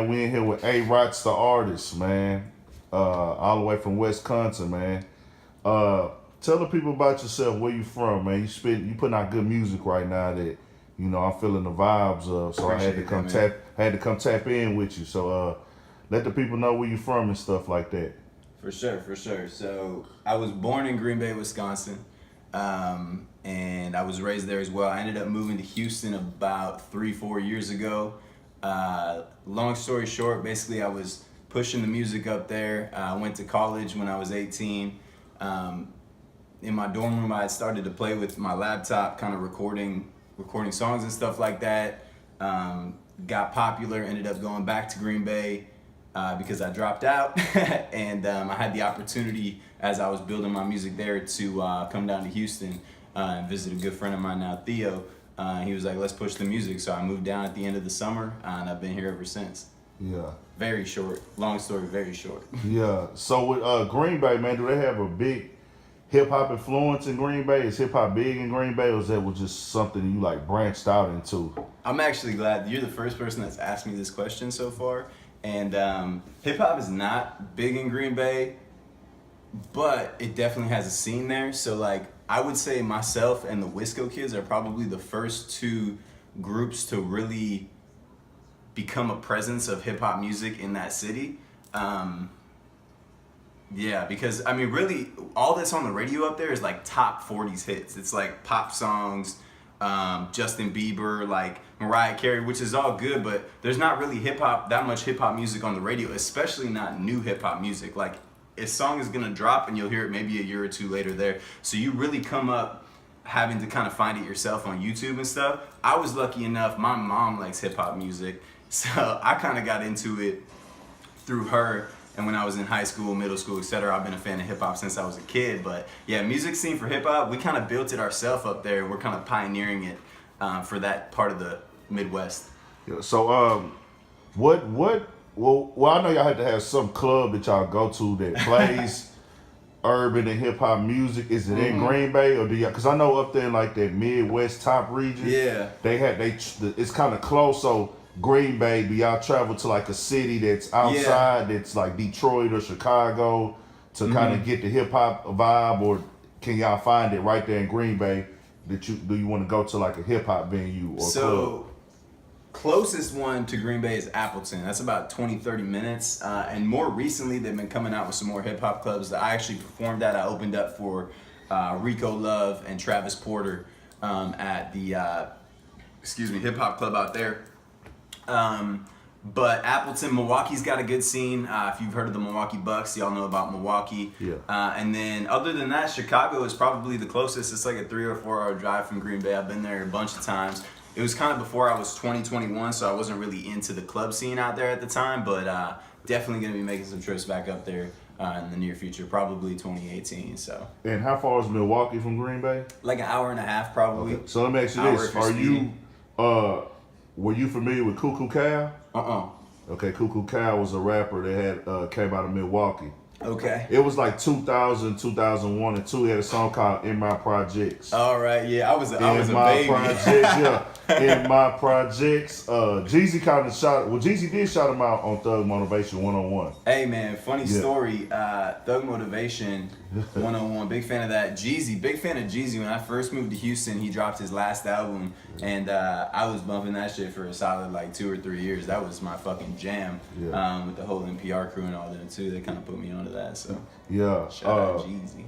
We in here with A.Rotz, the artist, man. All the way from Wisconsin, man. Tell the people about yourself, where you from, man. You putting out good music right now that, I'm feeling the vibes of. So I had to come tap in with you. So let the people know where you from and stuff like that. For sure. So I was born in Greenbay, Wisconsin, and I was raised there as well. I ended up moving to Houston about 3-4 years ago. Long story short, basically I was pushing the music up there. I went to college when I was 18. In my dorm room, I had started to play with my laptop, kind of recording songs and stuff like that. Got popular, ended up going back to Green Bay because I dropped out. And I had the opportunity, as I was building my music there, to come down to Houston and visit a good friend of mine now, Theo. He was like, let's push the music. So I moved down at the end of the summer, and I've been here ever since. Yeah. Very short. Long story, very short. Yeah. So with Green Bay, man, do they have a big hip-hop influence in Green Bay? Is hip-hop big in Green Bay, or is that just something you like branched out into? I'm actually glad you're the first person that's asked me this question so far. And hip-hop is not big in Green Bay, but it definitely has a scene there. So like, I would say myself and the Wisco Kids are probably the first two groups to really become a presence of hip-hop music in that city. Yeah, because I mean, really, all that's on the radio up there is like top 40s hits. It's like pop songs, Justin Bieber, like Mariah Carey, which is all good, but there's not really that much hip hop music on the radio, especially not new hip hop music. Like, a song is gonna drop and you'll hear it maybe a year or two later there. So you really come up having to kind of find it yourself on YouTube and stuff. I was lucky enough, my mom likes hip hop music, so I kind of got into it through her. And when I was in high school, middle school, etc., I've been a fan of hip hop since I was a kid. But yeah, music scene for hip hop, we kind of built it ourselves up there. We're kind of pioneering it for that part of the Midwest. Yeah. So well, I know y'all had to have some club that y'all go to that plays urban and hip hop music. Is it in Green Bay, or do y'all? Because I know up there in like that Midwest top region, yeah, it's kind of close. So Green Bay, do y'all travel to like a city that's outside, that's like Detroit or Chicago, to kind of get the hip hop vibe, or can y'all find it right there in Green Bay? Do you want to go to like a hip hop venue or club? Closest one to Green Bay is Appleton. That's about 20-30 minutes. And more recently, they've been coming out with some more hip hop clubs that I actually performed at. I opened up for Rico Love and Travis Porter at the hip hop club out there. But Appleton, Milwaukee's got a good scene. If you've heard of the Milwaukee Bucks, y'all know about Milwaukee. Yeah. And then other than that, Chicago is probably the closest. It's like a 3 or 4 hour drive from Green Bay. I've been there a bunch of times. It was kind of before I was 21, so I wasn't really into the club scene out there at the time, but definitely going to be making some trips back up there in the near future, probably 2018. So. And how far is Milwaukee from Green Bay? Like an hour and a half, probably. Okay. So let me ask you this: were you familiar with Cuckoo Cal? Okay, Cuckoo Cal was a rapper that had came out of Milwaukee. Okay. It was like 2000, 2001, and 2. He had a song called "In My Projects." All right, yeah, I was a Projects, baby. yeah. In My Projects. Jeezy kind of Jeezy did shout him out on Thug Motivation 101. Hey man, funny story. Thug Motivation 101, big fan of that. Jeezy, big fan of Jeezy. When I first moved to Houston, he dropped his last album, and I was bumping that shit for a solid like 2 or 3 years. That was my fucking jam. Yeah. With the whole NPR crew and all them too. They kind of put me onto that. So yeah, shout out Jeezy.